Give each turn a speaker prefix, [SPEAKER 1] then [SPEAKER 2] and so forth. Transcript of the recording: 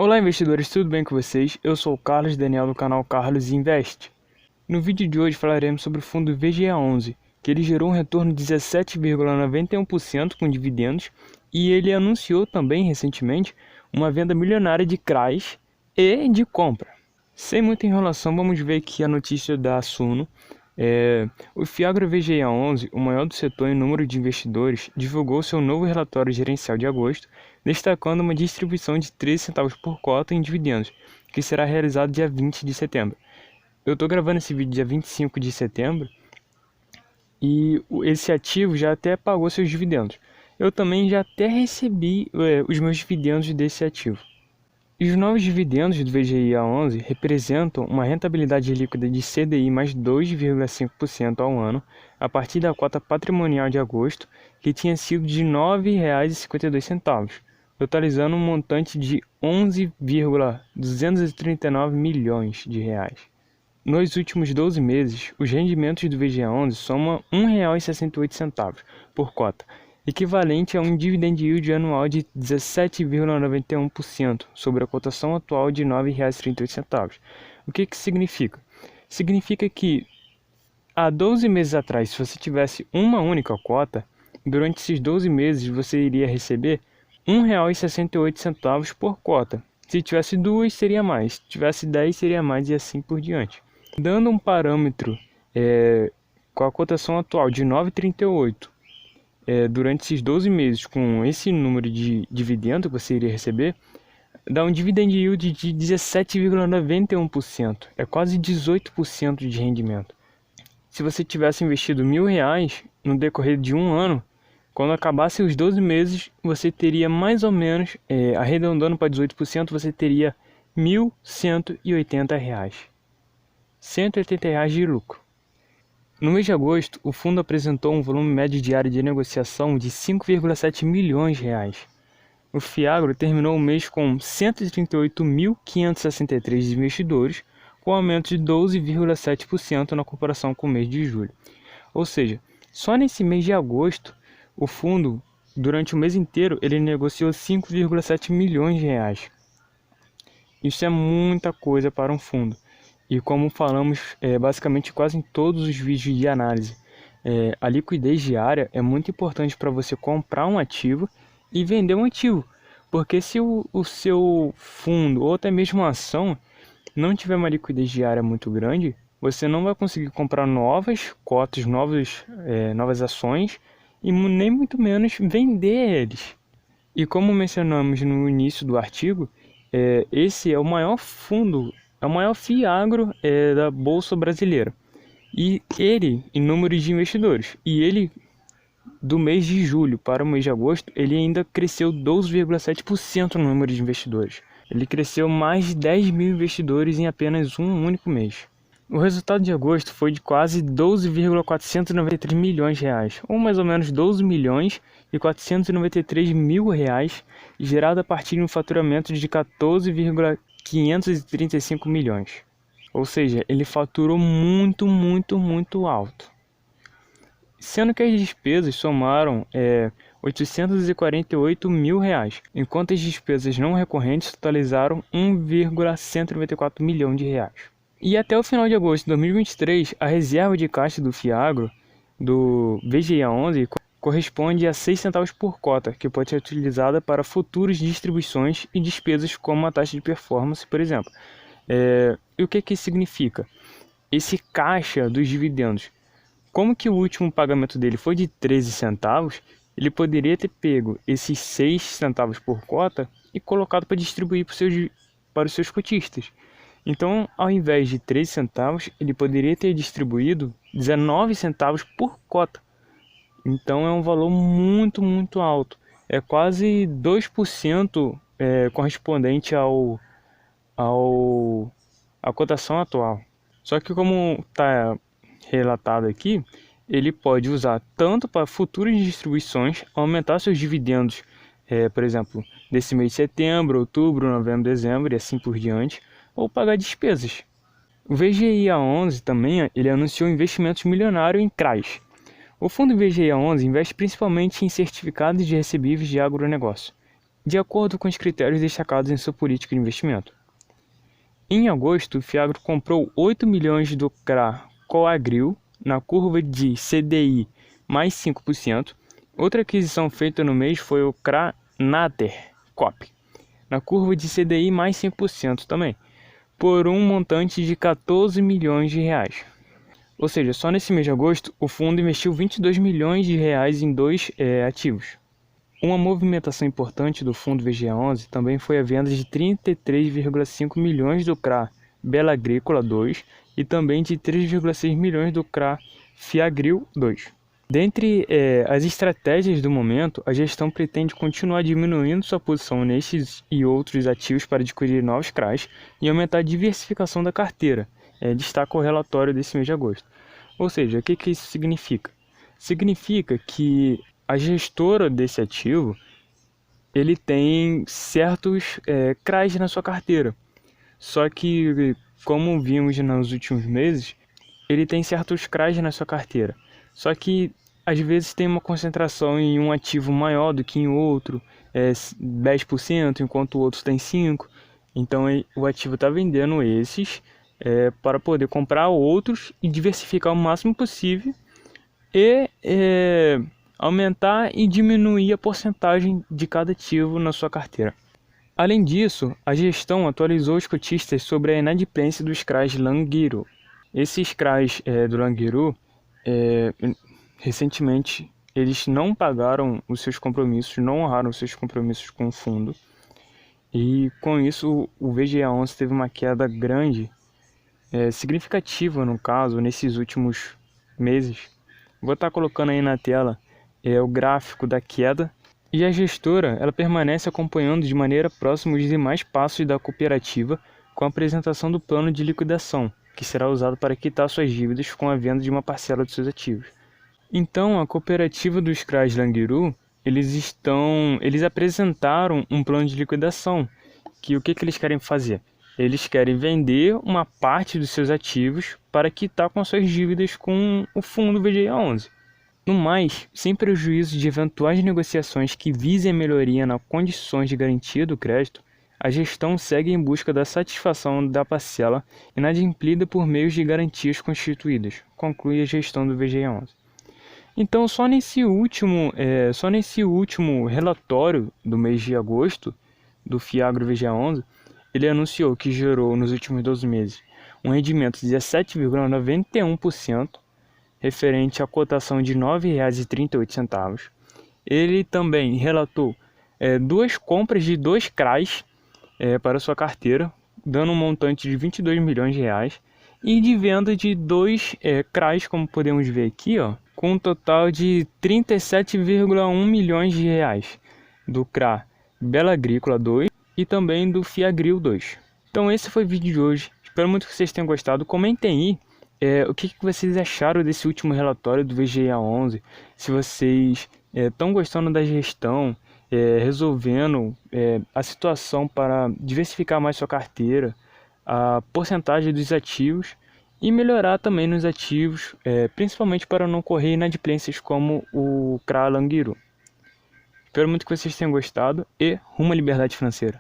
[SPEAKER 1] Olá investidores, tudo bem com vocês? Eu sou o Carlos Daniel do canal Carlos Invest. No vídeo de hoje falaremos sobre o fundo VGA11, que ele gerou um retorno de 17,91% com dividendos e ele anunciou também recentemente uma venda milionária de CRAs e de compra. Sem muita enrolação, vamos ver aqui a notícia da Suno. O Fiagro VGA11, o maior do setor em número de investidores, divulgou seu novo relatório gerencial de agosto, destacando uma distribuição de 13 centavos por cota em dividendos, que será realizado dia 20 de setembro. Eu estou gravando esse vídeo dia 25 de setembro e esse ativo já até pagou seus dividendos. Eu também já até recebi os meus dividendos desse ativo. E os novos dividendos do VGA11 representam uma rentabilidade líquida de CDI mais 2,5% ao ano, a partir da cota patrimonial de agosto, que tinha sido de R$ 9,52, totalizando um montante de 11,239 milhões de reais. Nos últimos 12 meses, os rendimentos do VGA11 somam R$ 1,68 por cota, equivalente a um dividend yield anual de 17,91% sobre a cotação atual de R$ 9,38. O que significa? Significa que há 12 meses atrás, se você tivesse uma única cota, durante esses 12 meses você iria receber R$ 1,68 por cota. Se tivesse duas, seria mais. Se tivesse 10, seria mais e assim por diante. Dando um parâmetro com a cotação atual de 9,38, durante esses 12 meses, com esse número de dividendo que você iria receber, dá um dividend yield de 17,91%. É quase 18% de rendimento. Se você tivesse investido R$ 1.000 no decorrer de um ano, quando acabasse os 12 meses, você teria mais ou menos, arredondando para 18%, você teria R$ 1.180. R$ 180 de lucro. No mês de agosto, o fundo apresentou um volume médio diário de negociação de 5,7 milhões de reais. O Fiagro terminou o mês com 138.563 investidores, com aumento de 12,7% na comparação com o mês de julho. Ou seja, só nesse mês de agosto, o fundo, durante o mês inteiro, ele negociou 5,7 milhões de reais. Isso é muita coisa para um fundo. E como falamos basicamente quase em todos os vídeos de análise, a liquidez diária é muito importante para você comprar um ativo e vender um ativo. Porque se o seu fundo ou até mesmo a ação não tiver uma liquidez diária muito grande, você não vai conseguir comprar novas cotas, novas ações e nem muito menos vender eles. E como mencionamos no início do artigo, esse é o maior fundo, é o maior Fiagro da Bolsa Brasileira. E ele, em números de investidores, e ele, do mês de julho para o mês de agosto, ele ainda cresceu 12,7% no número de investidores. Ele cresceu mais de 10 mil investidores em apenas um único mês. O resultado de agosto foi de quase 12,493 milhões de reais, ou mais ou menos 12 milhões e 493 mil reais, gerado a partir de um faturamento de 14,535 milhões. Ou seja, ele faturou muito alto. Sendo que as despesas somaram 848 mil reais, enquanto as despesas não recorrentes totalizaram 1,194 milhão de reais. E até o final de agosto de 2023, a reserva de caixa do Fiagro, do VGA11, corresponde a 6 centavos por cota, que pode ser utilizada para futuras distribuições e despesas como a taxa de performance, por exemplo. E o que isso significa? Esse caixa dos dividendos, como que o último pagamento dele foi de 13 centavos, ele poderia ter pego esses 6 centavos por cota e colocado para distribuir para os seus cotistas. Então, ao invés de 13 centavos, ele poderia ter distribuído 19 centavos por cota. Então, é um valor muito alto. É quase 2% correspondente à cotação atual. Só que, como está relatado aqui, ele pode usar tanto para futuras distribuições, aumentar seus dividendos, por exemplo, desse mês de setembro, outubro, novembro, dezembro e assim por diante, ou pagar despesas. O VGA11 também ele anunciou investimentos milionários em CRAs. O fundo VGA11 investe principalmente em certificados de recebíveis de agronegócio. de acordo com os critérios destacados em sua política de investimento. Em agosto, o Fiagro comprou 8 milhões do CRA Coagril na curva de CDI mais 5%. Outra aquisição feita no mês foi o CRA Nater Cop, na curva de CDI mais 5% também, por um montante de 14 milhões de reais. Ou seja, só nesse mês de agosto, o fundo investiu 22 milhões de reais em dois ativos. Uma movimentação importante do fundo VGA11 também foi a venda de 33,5 milhões do CRA Bela Agrícola 2 e também de 3,6 milhões do CRA Fiagril 2. Dentre as estratégias do momento, a gestão pretende continuar diminuindo sua posição nestes e outros ativos para adquirir novos CRAs e aumentar a diversificação da carteira, destaca o relatório desse mês de agosto. Ou seja, o que isso significa? Significa que a gestora desse ativo, ele tem certos CRAs na sua carteira. Só que, como vimos nos últimos meses, ele tem certos CRAs na sua carteira. Só que, às vezes, tem uma concentração em um ativo maior do que em outro, 10%, enquanto o outro tem 5%. Então, o ativo está vendendo esses para poder comprar outros e diversificar o máximo possível e aumentar e diminuir a porcentagem de cada ativo na sua carteira. Além disso, a gestão atualizou os cotistas sobre a inadimplência dos CRAs Languiru. Esses CRAs do Languiru, recentemente, eles não pagaram os seus compromissos, não honraram os seus compromissos com o fundo. E com isso, o VGA11 teve uma queda grande, significativa no caso, nesses últimos meses. Vou estar colocando aí na tela o gráfico da queda. E a gestora, ela permanece acompanhando de maneira próxima os demais passos da cooperativa com a apresentação do plano de liquidação, que será usado para quitar suas dívidas com a venda de uma parcela de seus ativos. Então, a cooperativa dos CRAs Languiru, eles apresentaram um plano de liquidação, que o que eles querem fazer? Eles querem vender uma parte dos seus ativos para quitar com suas dívidas com o fundo VGA11. No mais, sem prejuízo de eventuais negociações que visem a melhoria nas condições de garantia do crédito, a gestão segue em busca da satisfação da parcela inadimplida por meios de garantias constituídas, conclui a gestão do VGA11. Então, só nesse último relatório do mês de agosto, do Fiagro VGA11, ele anunciou que gerou nos últimos 12 meses um rendimento de 17,91%, referente à cotação de R$ 9,38. Ele também relatou duas compras de 2 CRAs para sua carteira, dando um montante de 22 milhões de reais, e de venda de 2 CRAs, como podemos ver aqui, com um total de 37,1 milhões de reais, do CRA Bela Agrícola 2 e também do Fiagril 2. Então esse foi o vídeo de hoje, espero muito que vocês tenham gostado. Comentem aí o que vocês acharam desse último relatório do VGA11, se vocês estão gostando da gestão, resolvendo a situação para diversificar mais sua carteira, a porcentagem dos ativos e melhorar também nos ativos, principalmente para não correr inadimplências como o CRA Languiru. Espero muito que vocês tenham gostado e rumo à liberdade financeira.